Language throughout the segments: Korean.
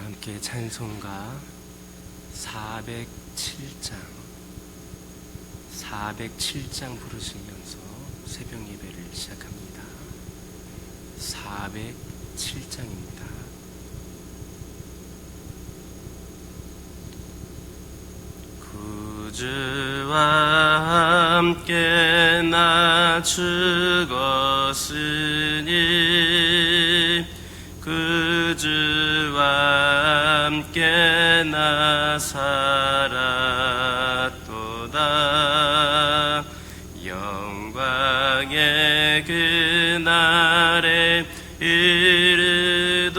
함께 찬송가 407장 부르시면서 새벽 예배를 시작합니다. 407장입니다. 구주와 함께 나 죽었으니 구주와 함께 나 살았도다. 영광의 그날에 이르도록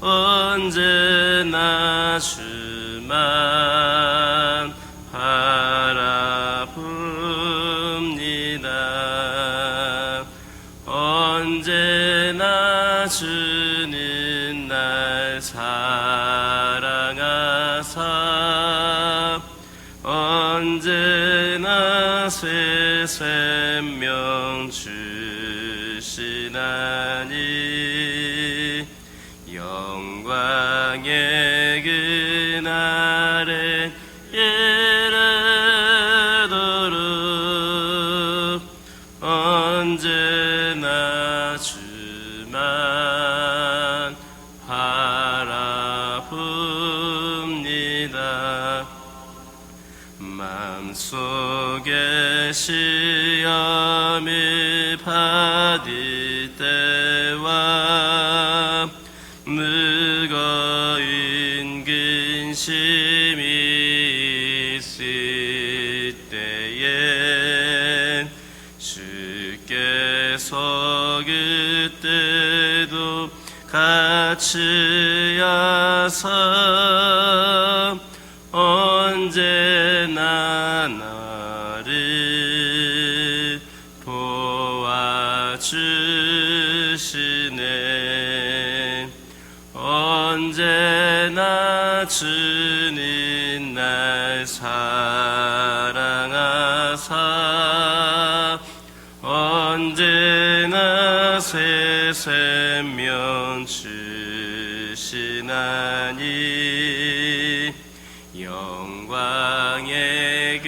언제나 주만 바라봅니다. 언제나 주는 날 사랑하사 언제나 새 생명 주시나니 영광의 그날에 이르도록 언제나 주만 바라봅니다. 마음속에 시험을 받을 때와 무거운 근심이 있을 때에 주께서 그때도 같이 하사 언제나 나를 도와주시네. 언제나 주는 날 사랑하사 언제나 새 생명 주시나니 영광의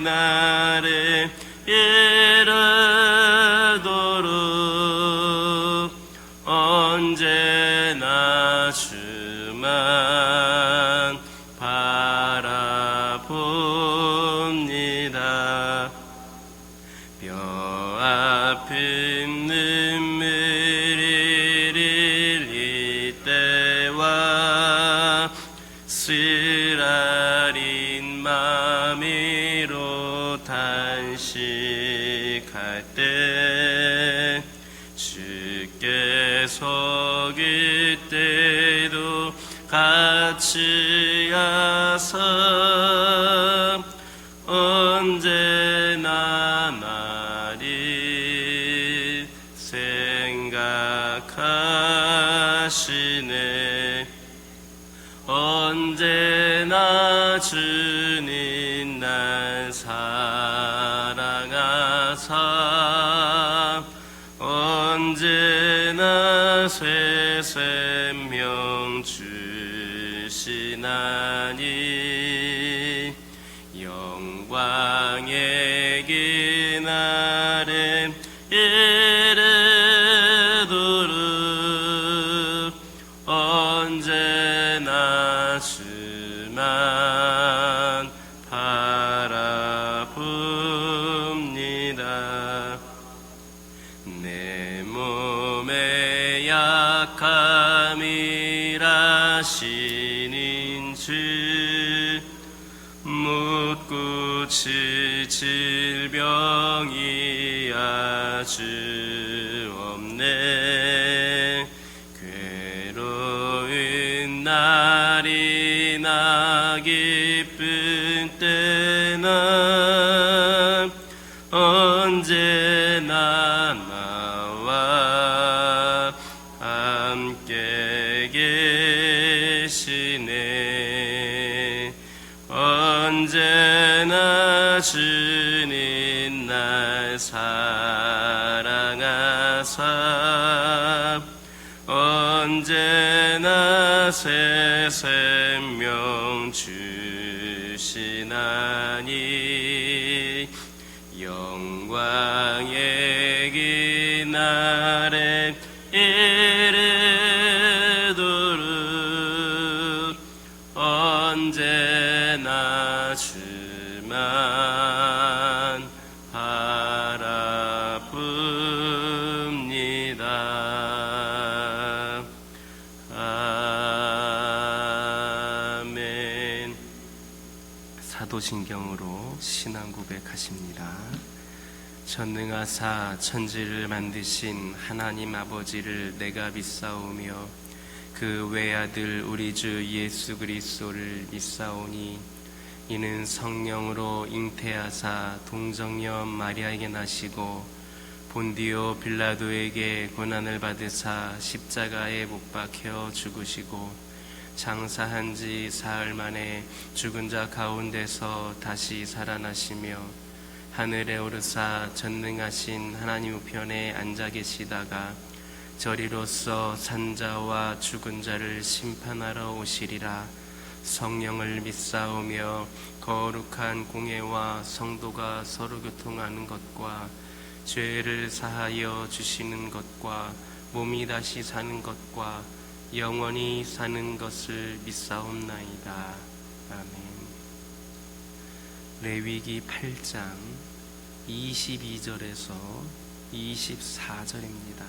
그날에 이르도록 언제나 주만 바라봅니다. 뼈 아픈 눈물이 흘릴 때와 쓰라린 마음으로 단식할 때 주께서 그때도 같이 하사 언제나 나를 생각하시네. 언제나 주는 날 사랑하사 언제나 새 생명 주시나니 영광의 그날에 이르도록 언제나 주만 바라봅니다. 내 몸의 약함을 아시는 주 묻고 칠 질병이 아주 없네. 괴로운 날이나 기쁜 때나 언제나 나와 함께 계시네. 언제나 주는 날 사랑하사 언제나 새 생명 주시나니 영광의 기날에 이르도록 언제나 주만 바라봅니다. 아멘. 사도신경으로 신앙 고백하십니다. 전능하사 천지를 만드신 하나님 아버지를 내가 믿사오며 그 외아들 우리 주 예수 그리스도를 믿사오니 이는 성령으로 잉태하사 동정녀 마리아에게 나시고 본디오 빌라도에게 고난을 받으사 십자가에 못 박혀 죽으시고 장사한 지 사흘 만에 죽은 자 가운데서 다시 살아나시며 하늘에 오르사 전능하신 하나님 우편에 앉아 계시다가 저리로서 산자와 죽은 자를 심판하러 오시리라. 성령을 믿사오며 거룩한 공예와 성도가 서로 교통하는 것과 죄를 사하여 주시는 것과 몸이 다시 사는 것과 영원히 사는 것을 믿사옵나이다. 아멘. 레위기 8장 22절에서 24절입니다.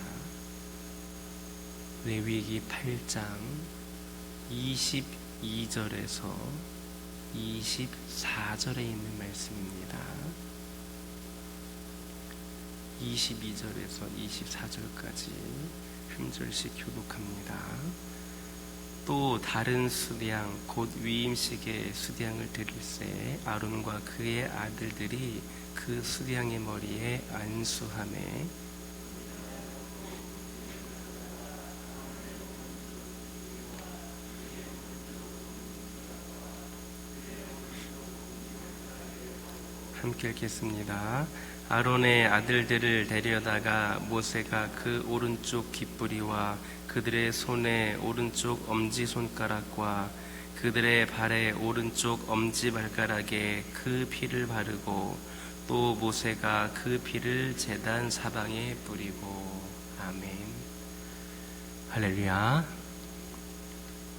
레위기 8장 22절에서 24절에 있는 말씀입니다. 22절에서 24절까지 한 절씩 교독합니다. 또 다른 수량 곧 위임식의 수량을 드릴새 아론과 그의 아들들이 그 수량의 머리에 안수하매 함께 읽겠습니다. 아론의 아들들을 데려다가 모세가 그 오른쪽 깃뿌리와 그들의 손의 오른쪽 엄지손가락과 그들의 발의 오른쪽 엄지발가락에 그 피를 바르고 또 모세가 그 피를 제단 사방에 뿌리고. 아멘. 할렐루야.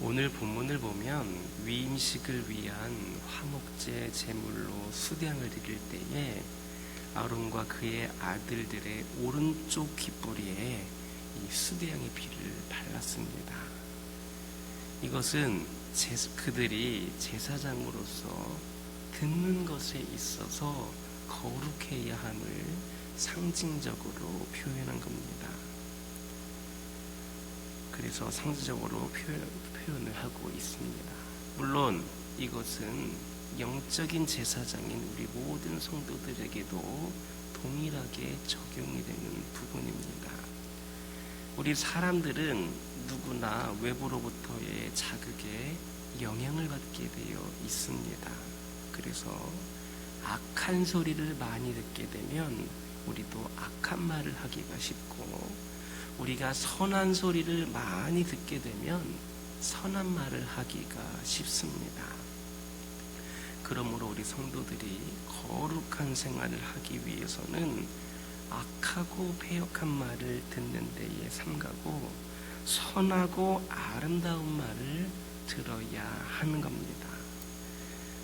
오늘 본문을 보면 위임식을 위한 화목제 제물로 수량을 드릴 때에 아론과 그의 아들들의 오른쪽 깃뿌리에 이 수량의 피를 발랐습니다. 이것은 그들이 제사장으로서 듣는 것에 있어서 거룩해야 함을 상징적으로 표현한 겁니다. 그래서 상징적으로 표현을 하고 있습니다. 물론 이것은 영적인 제사장인 우리 모든 성도들에게도 동일하게 적용이 되는 부분입니다. 우리 사람들은 누구나 외부로부터의 자극에 영향을 받게 되어 있습니다. 그래서 악한 소리를 많이 듣게 되면 우리도 악한 말을 하기가 쉽고, 우리가 선한 소리를 많이 듣게 되면 선한 말을 하기가 쉽습니다. 그러므로 우리 성도들이 거룩한 생활을 하기 위해서는 악하고 패역한 말을 듣는 데에 삼가고 선하고 아름다운 말을 들어야 하는 겁니다.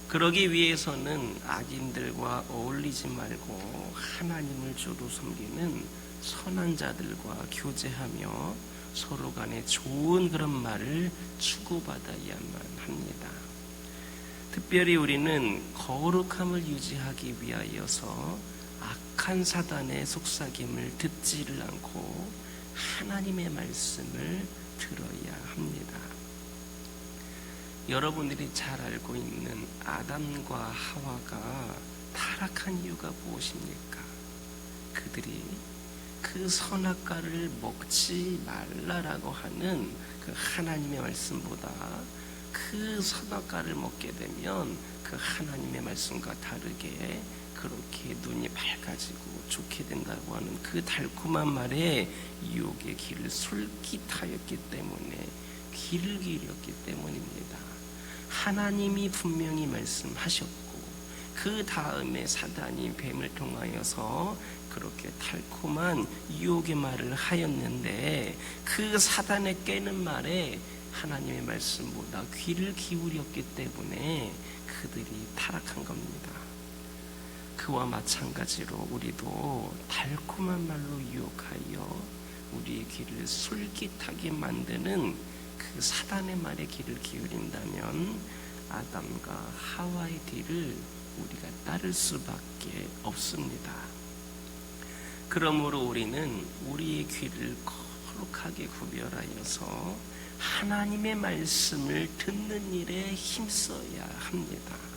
그러기 위해서는 악인들과 어울리지 말고 하나님을 주로 섬기는 선한 자들과 교제하며 서로 간에 좋은 그런 말을 주고받아야만 합니다. 특별히 우리는 거룩함을 유지하기 위하여서 악한 사단의 속삭임을 듣지를 않고 하나님의 말씀을 들어야 합니다. 여러분들이 잘 알고 있는 아담과 하와가 타락한 이유가 무엇입니까? 그들이 그 선악과를 먹지 말라라고 하는 그 하나님의 말씀보다 그 선악과를 먹게 되면 그 하나님의 말씀과 다르게 그렇게 눈이 밝아지고 좋게 된다고 하는 그 달콤한 말에 유혹의 귀를 솔깃하였기 때문에 귀를 기울였기 때문입니다. 하나님이 분명히 말씀하셨고 그 다음에 사단이 뱀을 통하여서 그렇게 달콤한 유혹의 말을 하였는데 그 사단의 깨는 말에 하나님의 말씀보다 귀를 기울였기 때문에 그들이 타락한 겁니다. 그와 마찬가지로 우리도 달콤한 말로 유혹하여 우리의 귀를 솔깃하게 만드는 그 사단의 말에 귀를 기울인다면 아담과 하와의 뒤를 우리가 따를 수밖에 없습니다. 그러므로 우리는 우리의 귀를 거룩하게 구별하여서 하나님의 말씀을 듣는 일에 힘써야 합니다.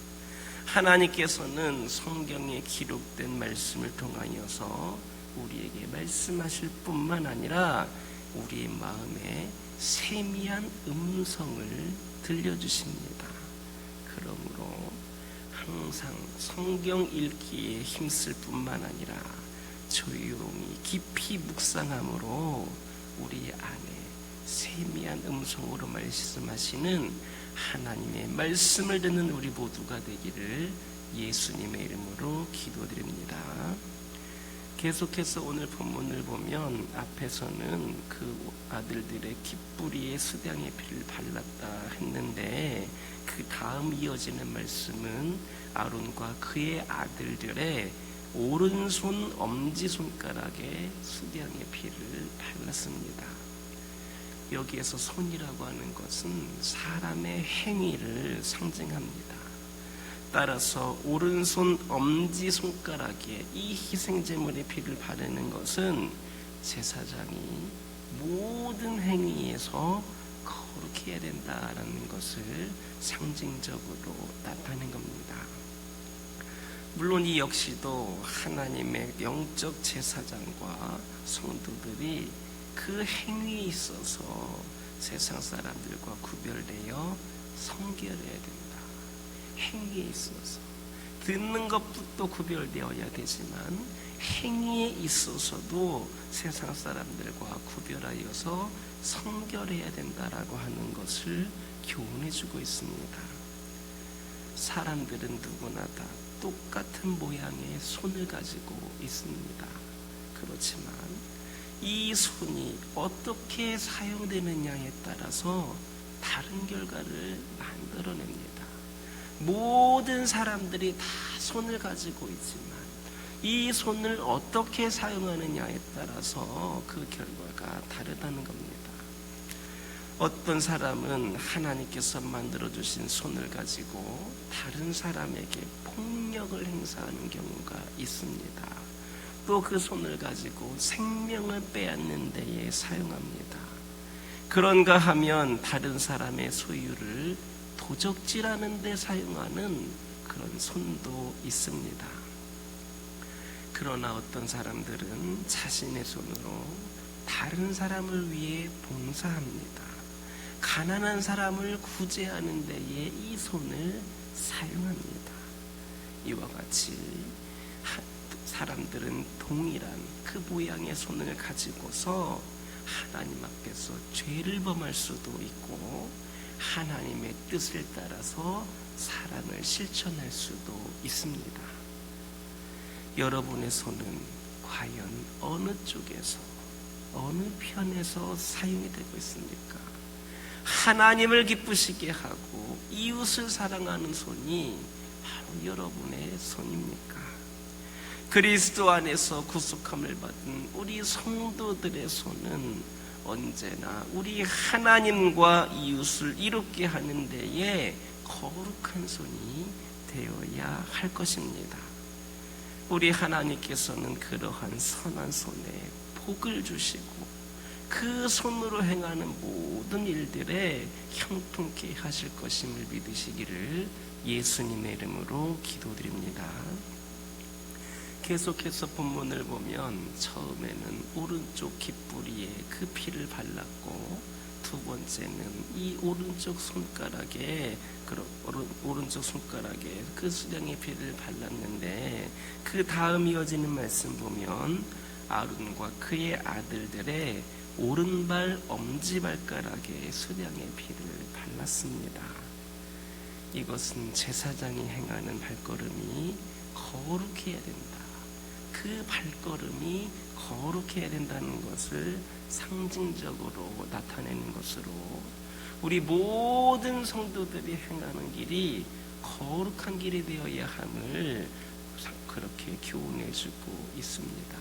하나님께서는 성경에 기록된 말씀을 통하여서 우리에게 말씀하실 뿐만 아니라 우리의 마음에 세미한 음성을 들려주십니다. 그러므로 항상 성경 읽기에 힘쓸 뿐만 아니라 조용히 깊이 묵상함으로 우리 안에 세미한 음성으로 말씀하시는 하나님의 말씀을 듣는 우리 모두가 되기를 예수님의 이름으로 기도드립니다. 계속해서 오늘 본문을 보면 앞에서는 그 아들들의 깃뿌리에 수량의 피를 발랐다 했는데 그 다음 이어지는 말씀은 아론과 그의 아들들의 오른손 엄지손가락에 수량의 피를 발랐습니다. 여기에서 손이라고 하는 것은 사람의 행위를 상징합니다. 따라서 오른손 엄지손가락에 이 희생제물의 피를 바르는 것은 제사장이 모든 행위에서 거룩히 해야 된다라는 것을 상징적으로 나타낸 겁니다. 물론 이 역시도 하나님의 영적 제사장과 성도들이 그 행위에 있어서 세상 사람들과 구별되어 성결해야 된다. 행위에 있어서 듣는 것부터 구별되어야 되지만 행위에 있어서도 세상 사람들과 구별하여서 성결해야 된다라고 하는 것을 교훈해주고 있습니다. 사람들은 누구나 다 똑같은 모양의 손을 가지고 있습니다. 그렇지만 이 손이 어떻게 사용되느냐에 따라서 다른 결과를 만들어냅니다. 모든 사람들이 다 손을 가지고 있지만 이 손을 어떻게 사용하느냐에 따라서 그 결과가 다르다는 겁니다. 어떤 사람은 하나님께서 만들어주신 손을 가지고 다른 사람에게 폭력을 행사하는 경우가 있습니다. 또 그 손을 가지고 생명을 빼앗는 데에 사용합니다. 그런가 하면 다른 사람의 소유를 도적질하는 데 사용하는 그런 손도 있습니다. 그러나 어떤 사람들은 자신의 손으로 다른 사람을 위해 봉사합니다. 가난한 사람을 구제하는 데에 이 손을 사용합니다. 이와 같이 사람들은 동일한 그 모양의 손을 가지고서 하나님 앞에서 죄를 범할 수도 있고 하나님의 뜻을 따라서 사랑을 실천할 수도 있습니다. 여러분의 손은 과연 어느 쪽에서 어느 편에서 사용이 되고 있습니까? 하나님을 기쁘시게 하고 이웃을 사랑하는 손이 바로 여러분의 손입니까? 그리스도 안에서 구속함을 받은 우리 성도들의 손은 언제나 우리 하나님과 이웃을 이롭게 하는 데에 거룩한 손이 되어야 할 것입니다. 우리 하나님께서는 그러한 선한 손에 복을 주시고 그 손으로 행하는 모든 일들에 형통케 하실 것임을 믿으시기를 예수님의 이름으로 기도드립니다. 계속해서 본문을 보면 처음에는 오른쪽 깃뿌리에 그 피를 발랐고 두 번째는 이 오른쪽 손가락에 그 수량의 피를 발랐는데, 그 다음 이어지는 말씀 보면 아론과 그의 아들들의 오른발 엄지발가락에 수량의 피를 발랐습니다. 이것은 제사장이 행하는 발걸음이 거룩해야 된다, 그 발걸음이 거룩해야 된다는 것을 상징적으로 나타내는 것으로, 우리 모든 성도들이 행하는 길이 거룩한 길이 되어야 함을 그렇게 교훈해 주고 있습니다.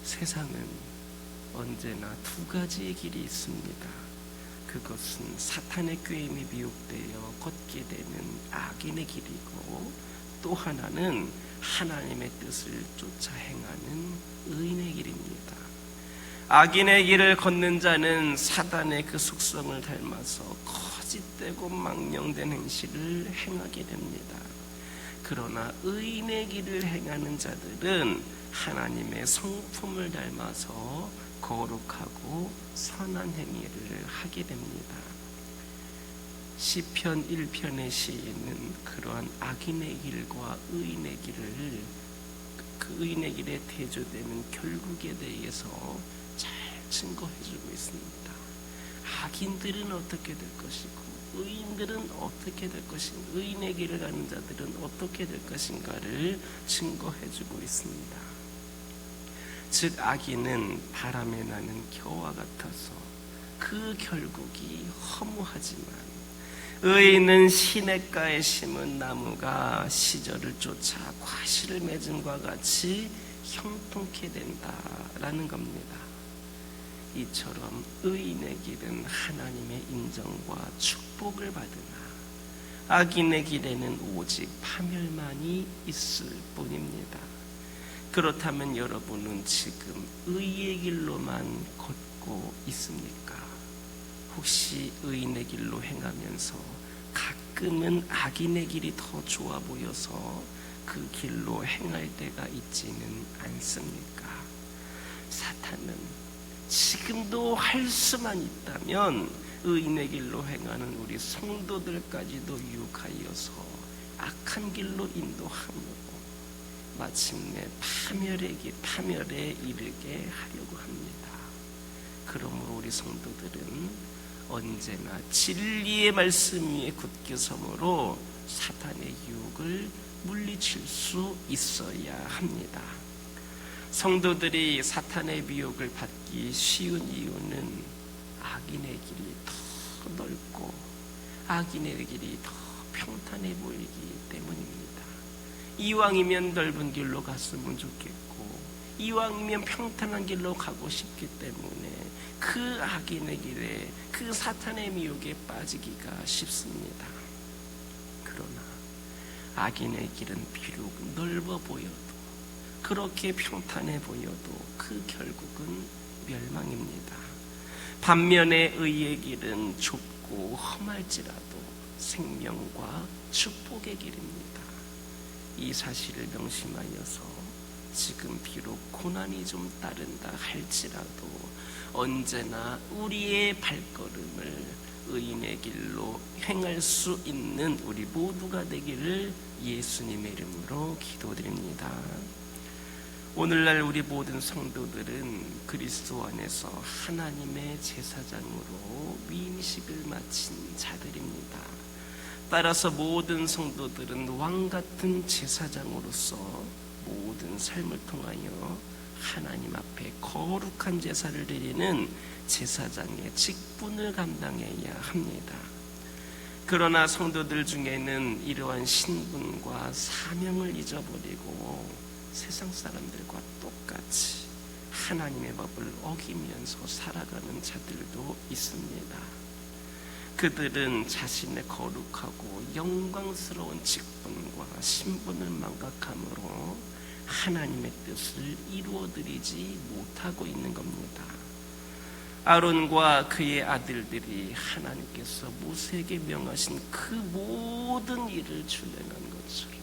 세상은 언제나 두 가지의 길이 있습니다. 그것은 사탄의 꾀임에 미혹되어 걷게 되는 악인의 길이고, 또 하나는 하나님의 뜻을 쫓아 행하는 의인의 길입니다. 악인의 길을 걷는 자는 사단의 그 속성을 닮아서 거짓되고 망령된 행실을 행하게 됩니다. 그러나 의인의 길을 행하는 자들은 하나님의 성품을 닮아서 거룩하고 선한 행위를 하게 됩니다. 시편 1편의 시인은 그러한 악인의 길과 의인의 길을, 그 의인의 길에 대조되는 결국에 대해서 잘 증거해주고 있습니다. 악인들은 어떻게 될 것이고 의인들은 어떻게 될 것인가, 의인의 길을 가는 자들은 어떻게 될 것인가를 증거해주고 있습니다. 즉 악인은 바람에 나는 겨와 같아서 그 결국이 허무하지만, 의인은 시냇가에 심은 나무가 시절을 쫓아 과실을 맺음과 같이 형통케 된다라는 겁니다. 이처럼 의인의 길은 하나님의 인정과 축복을 받으나 악인의 길에는 오직 파멸만이 있을 뿐입니다. 그렇다면 여러분은 지금 의의 길로만 걷고 있습니까? 혹시 의인의 길로 행하면서 가끔은 악인의 길이 더 좋아 보여서 그 길로 행할 때가 있지는 않습니까? 사탄은 지금도 할 수만 있다면 의인의 길로 행하는 우리 성도들까지도 유혹하여서 악한 길로 인도함으로 마침내 파멸에 이르게 하려고 합니다. 그러므로 우리 성도들은 언제나 진리의 말씀 위에 굳게 서므로 사탄의 유혹을 물리칠 수 있어야 합니다. 성도들이 사탄의 미혹을 받기 쉬운 이유는 악인의 길이 더 넓고 악인의 길이 더 평탄해 보이기 때문입니다. 이왕이면 넓은 길로 갔으면 좋겠고, 이왕이면 평탄한 길로 가고 싶기 때문에 그 악인의 길에, 그 사탄의 미혹에 빠지기가 쉽습니다. 그러나 악인의 길은 비록 넓어 보여도, 그렇게 평탄해 보여도 그 결국은 멸망입니다. 반면에 의의 길은 좁고 험할지라도 생명과 축복의 길입니다. 이 사실을 명심하여서 지금 비록 고난이 좀 따른다 할지라도 언제나 우리의 발걸음을 의인의 길로 행할 수 있는 우리 모두가 되기를 예수님의 이름으로 기도드립니다. 오늘날 우리 모든 성도들은 그리스도 안에서 하나님의 제사장으로 위임식을 마친 자들입니다. 따라서 모든 성도들은 왕같은 제사장으로서 모든 삶을 통하여 하나님 앞에 거룩한 제사를 드리는 제사장의 직분을 감당해야 합니다. 그러나 성도들 중에는 이러한 신분과 사명을 잊어버리고 세상 사람들과 똑같이 하나님의 법을 어기면서 살아가는 자들도 있습니다. 그들은 자신의 거룩하고 영광스러운 직분과 신분을 망각함으로 하나님의 뜻을 이루어드리지 못하고 있는 겁니다. 아론과 그의 아들들이 하나님께서 모세에게 명하신 그 모든 일을 준행한 것처럼,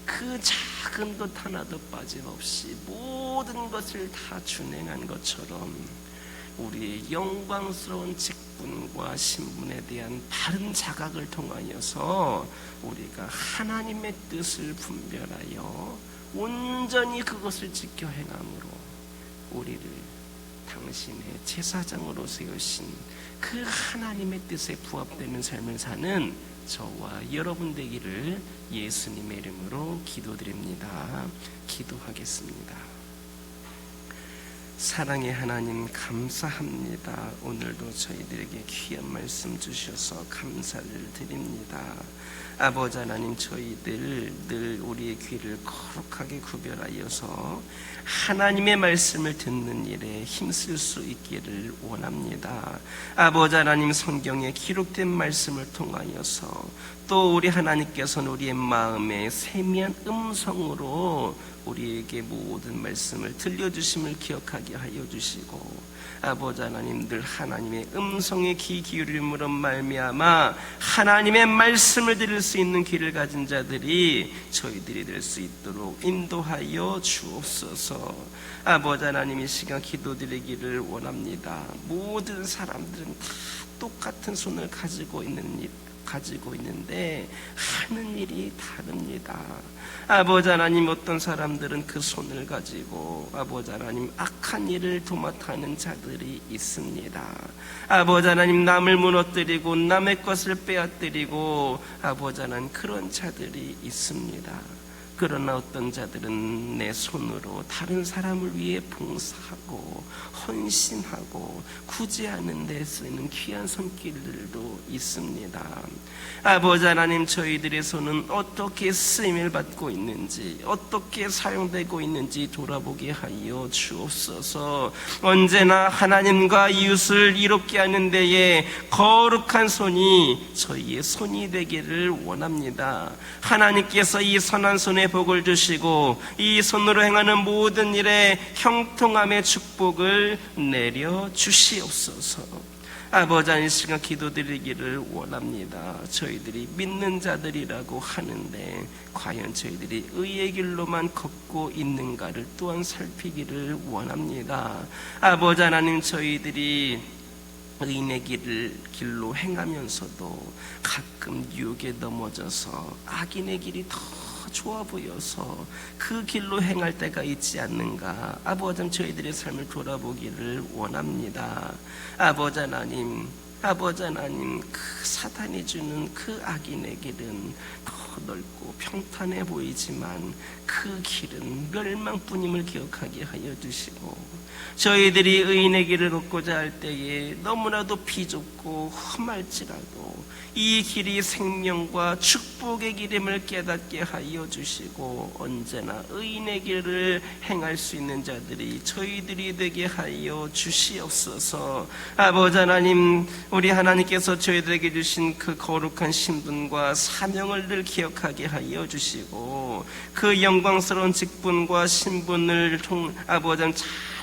그 작은 것 하나도 빠짐없이 모든 것을 다 준행한 것처럼 우리의 영광스러운 직분과 신분에 대한 바른 자각을 통하여서 우리가 하나님의 뜻을 분별하여 온전히 그것을 지켜 행함으로 우리를 당신의 제사장으로 세우신 그 하나님의 뜻에 부합되는 삶을 사는 저와 여러분 되기를 예수님의 이름으로 기도드립니다. 기도하겠습니다. 사랑의 하나님, 감사합니다. 오늘도 저희들에게 귀한 말씀 주셔서 감사를 드립니다. 아버지 하나님, 저희들 늘 우리의 귀를 거룩하게 구별하여서 하나님의 말씀을 듣는 일에 힘쓸 수 있기를 원합니다. 아버지 하나님, 성경에 기록된 말씀을 통하여서 또 우리 하나님께서는 우리의 마음에 세미한 음성으로 우리에게 모든 말씀을 들려주심을 기억하게 하여 주시고, 아버지 하나님, 늘 하나님의 음성에 귀 기울임으로 말미암아 하나님의 말씀을 들을 수 있는 귀를 가진 자들이 저희들이 될 수 있도록 인도하여 주옵소서. 아버지 하나님, 이 시간 기도드리기를 원합니다. 모든 사람들은 다 똑같은 손을 가지고 있는데 하는 일이 다릅니다. 아버지 하나님, 어떤 사람들은 그 손을 가지고 아버지 하나님 악한 일을 도맡아하는 자들이 있습니다. 아버지 하나님, 남을 무너뜨리고 남의 것을 빼앗뜨리고 아버지 하나님 그런 자들이 있습니다. 그러나 어떤 자들은 내 손으로 다른 사람을 위해 봉사하고 헌신하고 구제하는 데 쓰는 귀한 손길들도 있습니다. 아버지 하나님, 저희들의 손은 어떻게 쓰임을 받고 있는지, 어떻게 사용되고 있는지 돌아보게 하여 주옵소서. 언제나 하나님과 이웃을 이롭게 하는 데에 거룩한 손이 저희의 손이 되기를 원합니다. 하나님께서 이 선한 손에 복을 주시고 이 손으로 행하는 모든 일에 형통함의 축복을 내려 주시옵소서. 아버지 하나님, 시간 기도드리기를 원합니다. 저희들이 믿는 자들이라고 하는데 과연 저희들이 의의 길로만 걷고 있는가를 또한 살피기를 원합니다. 아버지 하나님, 저희들이 의인의 길로 행하면서도 가끔 유혹에 넘어져서 악인의 길이 더 좋아 보여서 그 길로 행할 때가 있지 않는가. 아버지 하나님, 저희들의 삶을 돌아보기를 원합니다. 아버지 하나님, 그 사탄이 주는 그 악인의 길은 더 넓고 평탄해 보이지만 그 길은 멸망뿐임을 기억하게 하여 주시고, 저희들이 의인의 길을 걷고자 할 때에 너무나도 비좁고 험할지라도 이 길이 생명과 축복의 길임을 깨닫게 하여 주시고, 언제나 의인의 길을 행할 수 있는 자들이 저희들이 되게 하여 주시옵소서. 아버지 하나님, 우리 하나님께서 저희들에게 주신 그 거룩한 신분과 사명을 늘 기억하게 하여 주시고, 그 영광스러운 직분과 신분을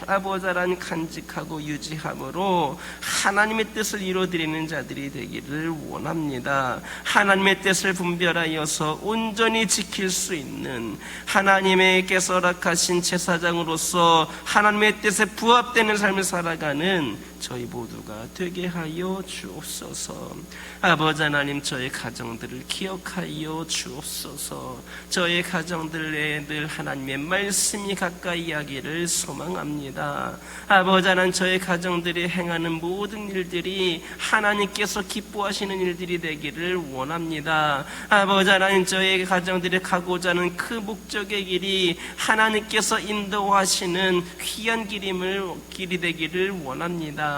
아버지 하나님 간직하고 유지함으로 하나님의 뜻을 이루어드리는 자들이 되기를 원합니다. 하나님의 뜻을 분별하여서 온전히 지킬 수 있는 하나님께서 허락하신 제사장으로서 하나님의 뜻에 부합되는 삶을 살아가는 저희 모두가 되게 하여 주옵소서. 아버지 하나님, 저의 가정들을 기억하여 주옵소서. 저의 가정들에 늘 하나님의 말씀이 가까이 하기를 소망합니다. 아버지 하나님, 저의 가정들이 행하는 모든 일들이 하나님께서 기뻐하시는 일들이 되기를 원합니다. 아버지 하나님, 저의 가정들이 가고자 하는 그 목적의 길이 하나님께서 인도하시는 귀한 길이 되기를 원합니다.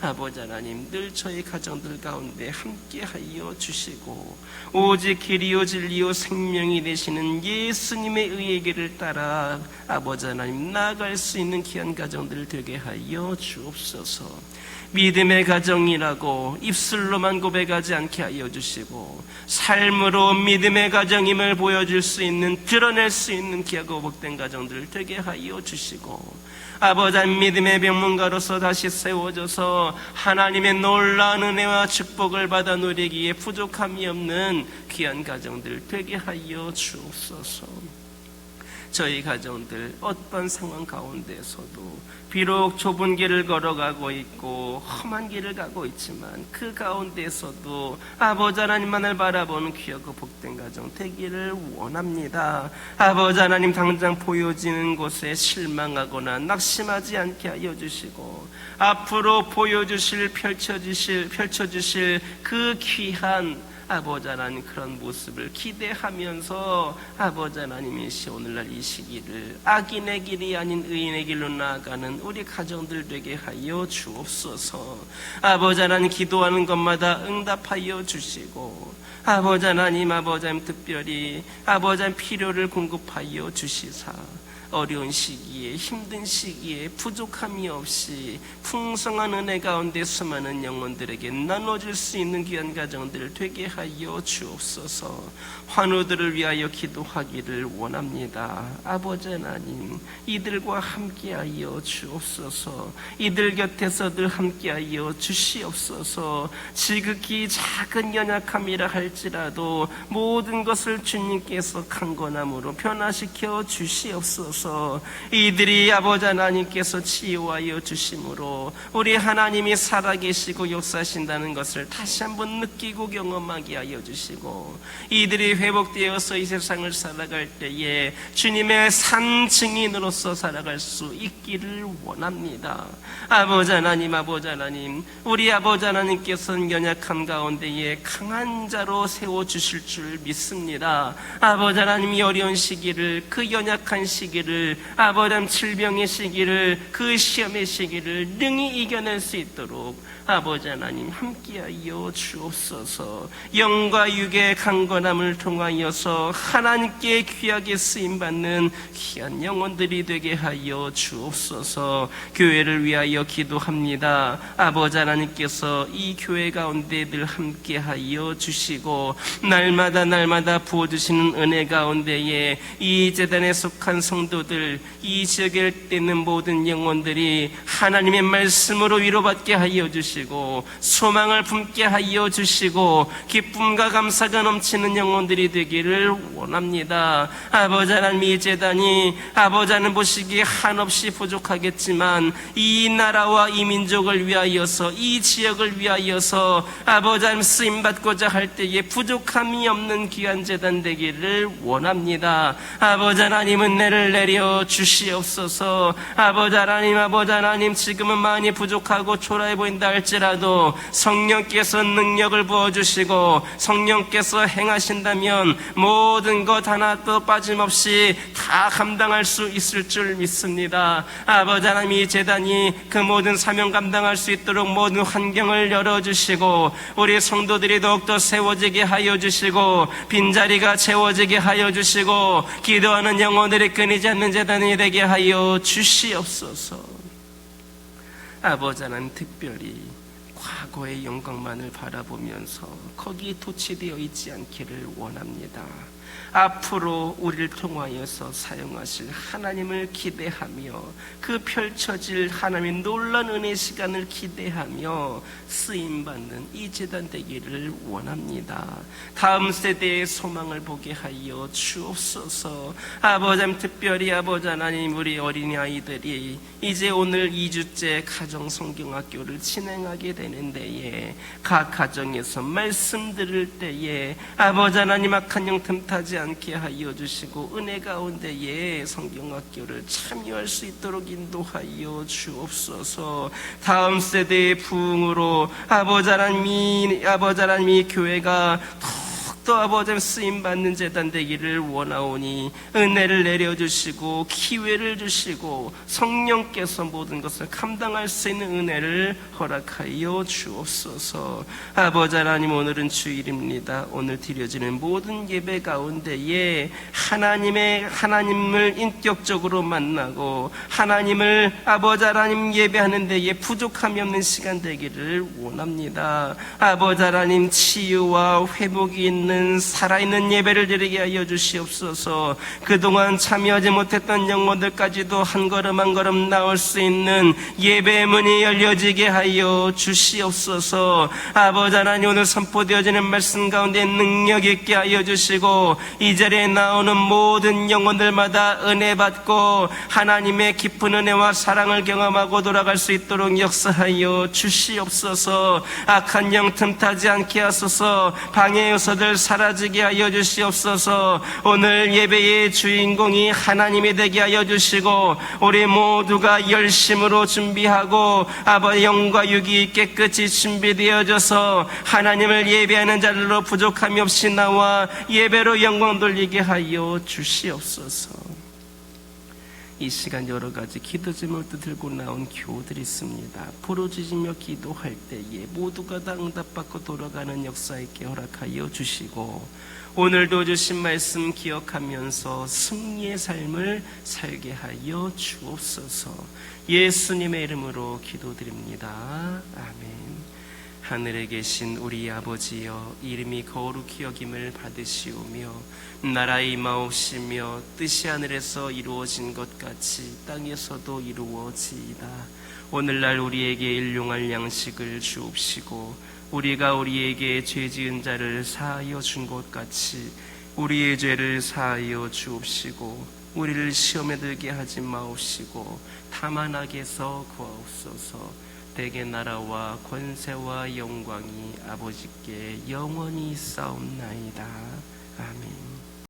아버지 하나님, 늘 저희 가정들 가운데 함께하여 주시고 오직 길이요 진리요 생명이 되시는 예수님의 의의 길을 따라 아버지 하나님 나아갈 수 있는 귀한 가정들 되게 하여 주옵소서. 믿음의 가정이라고 입술로만 고백하지 않게 하여 주시고 삶으로 믿음의 가정임을 보여줄 수 있는, 드러낼 수 있는 귀하고 복된 가정들 되게 하여 주시고, 아버지 하나님, 믿음의 병문가로서 다시 세워져서 하나님의 놀라운 은혜와 축복을 받아 누리기에 부족함이 없는 귀한 가정들 되게 하여 주옵소서. 저희 가정들 어떤 상황 가운데서도 비록 좁은 길을 걸어가고 있고 험한 길을 가고 있지만 그 가운데서도 아버지 하나님만을 바라보는 귀하고 복된 가정 되기를 원합니다. 아버지 하나님, 당장 보여지는 곳에 실망하거나 낙심하지 않게 하여 주시고 앞으로 보여주실 펼쳐주실 그 귀한 아버지 하나님 그런 모습을 기대하면서 아버지 하나님이 오늘날 이 시기를 악인의 길이 아닌 의인의 길로 나아가는 우리 가정들 되게 하여 주옵소서. 아버지 하나님, 기도하는 것마다 응답하여 주시고 아버지 하나님 특별히 아버지 하나님 필요를 공급하여 주시사 어려운 시기에, 힘든 시기에 부족함이 없이 풍성한 은혜 가운데 수많은 영혼들에게 나눠줄 수 있는 귀한 가정들 되게 하여 주옵소서. 환우들을 위하여 기도하기를 원합니다. 아버지 하나님, 이들과 함께하여 주옵소서. 이들 곁에서 늘 함께하여 주시옵소서. 지극히 작은 연약함이라 할지라도 모든 것을 주님께서 강건함으로 변화시켜 주시옵소서. 이들이 아버지 하나님께서 치유하여 주심으로 우리 하나님이 살아계시고 역사하신다는 것을 다시 한번 느끼고 경험하게 하여 주시고 이들이 회복되어서 이 세상을 살아갈 때에 주님의 산 증인으로서 살아갈 수 있기를 원합니다. 아버지 하나님, 우리 아버지 하나님께서는 연약함 가운데에 강한 자로 세워주실 줄 믿습니다. 아버지 하나님이 어려운 시기를, 그 연약한 시기를, 아버지 하나님 질병의 시기를, 그 시험의 시기를 능히 이겨낼 수 있도록 아버지 하나님 함께하여 주옵소서. 영과 육의 강건함을 통하여서 하나님께 귀하게 쓰임받는 귀한 영혼들이 되게 하여 주옵소서. 교회를 위하여 기도합니다. 아버지 하나님께서 이 교회 가운데 늘 함께하여 주시고 날마다 부어주시는 은혜 가운데에 이 제단에 속한 성도들, 이 지역에 있는 모든 영혼들이 하나님의 말씀으로 위로받게 하여 주시고 소망을 품게 하여 주시고 기쁨과 감사가 넘치는 영혼들이 되기를 원합니다. 아버지 하나님, 이 제단이 아버지 하나님 보시기에 한없이 부족하겠지만 이 나라와 이 민족을 위하여서, 이 지역을 위하여서 아버지 하나님 쓰임받고자 할 때에 부족함이 없는 귀한 제단 되기를 원합니다. 아버지 하나님, 은혜를 내려 주시옵소서. 아버지 하나님, 지금은 많이 부족하고 초라해 보인다 할지라도 성령께서 능력을 부어주시고 성령께서 행하신다면 모든 것 하나도 빠짐없이 다 감당할 수 있을 줄 믿습니다. 아버지 하나님, 이 제단이 그 모든 사명 감당할 수 있도록 모든 환경을 열어주시고 우리 성도들이 더욱더 세워지게 하여 주시고 빈자리가 채워지게 하여 주시고 기도하는 영혼들이 끊이지 않는 제단이 되게 하여 주시옵소서. 아버지 하나님, 특별히 과거의 영광만을 바라보면서 거기에 도취되어 있지 않기를 원합니다. 앞으로 우리를 통하여서 사용하실 하나님을 기대하며 그 펼쳐질 하나님의 놀라운 은혜 시간을 기대하며 쓰임받는 이 제단 되기를 원합니다. 다음 세대의 소망을 보게 하여 주옵소서. 아버지 하나님, 특별히 아버지 하나님, 우리 어린이 아이들이 이제 오늘 2주째 가정성경학교를 진행하게 되는 데에 각 가정에서 말씀 들을 때에 아버지 하나님 악한 영 틈타지 않게 하여 주시고 은혜 가운데에 성경학교를 참여할 수 있도록 인도하여 주옵소서. 다음 세대의 부흥으로 아버지 하나님이 교회가 또 아버지 쓰임받는 제단 되기를 원하오니 은혜를 내려주시고 기회를 주시고 성령께서 모든 것을 감당할 수 있는 은혜를 허락하여 주옵소서. 아버지 하나님, 오늘은 주일입니다. 오늘 드려지는 모든 예배 가운데에 하나님을 인격적으로 만나고 하나님을 아버지 하나님 예배하는 데에 부족함이 없는 시간 되기를 원합니다. 아버지 하나님, 치유와 회복이 있는 하는 살아있는 예배를 드리게 하여 주시옵소서. 그동안 참여하지 못했던 영혼들까지도 한 걸음 한 걸음 나올 수 있는 예배의 문이 열려지게 하여 주시옵소서. 아버지 하나님, 오늘 선포되어지는 말씀 가운데 능력 있게 하여 주시고 이 자리에 나오는 모든 영혼들마다 은혜 받고 하나님의 깊은 은혜와 사랑을 경험하고 돌아갈 수 있도록 역사하여 주시옵소서. 악한 영 틈타지 않게 하소서. 방해 요소들 사라지게 하여 주시옵소서. 오늘 예배의 주인공이 하나님이 되게 하여 주시고 우리 모두가 열심으로 준비하고 아버지 영과 육이 깨끗이 준비되어져서 하나님을 예배하는 자들로 부족함이 없이 나와 예배로 영광 돌리게 하여 주시옵소서. 이 시간 여러 가지 기도 제목도 들고 나온 교우들이 있습니다. 부르짖으며 기도할 때에 모두가 다 응답받고 돌아가는 역사 있게 허락하여 주시고 오늘도 주신 말씀 기억하면서 승리의 삶을 살게 하여 주옵소서. 예수님의 이름으로 기도드립니다. 아멘. 하늘에 계신 우리 아버지여, 이름이 거룩히 여김을 받으시오며 나라의 임하옵시며 뜻이 하늘에서 이루어진 것 같이 땅에서도 이루어지이다. 오늘날 우리에게 일용할 양식을 주옵시고 우리가 우리에게 죄 지은 자를 사하여 준 것 같이 우리의 죄를 사하여 주옵시고 우리를 시험에 들게 하지 마옵시고 다만 악에서 구하옵소서. 대개 나라와 권세와 영광이 아버지께 영원히 있사옵나이다. 아멘.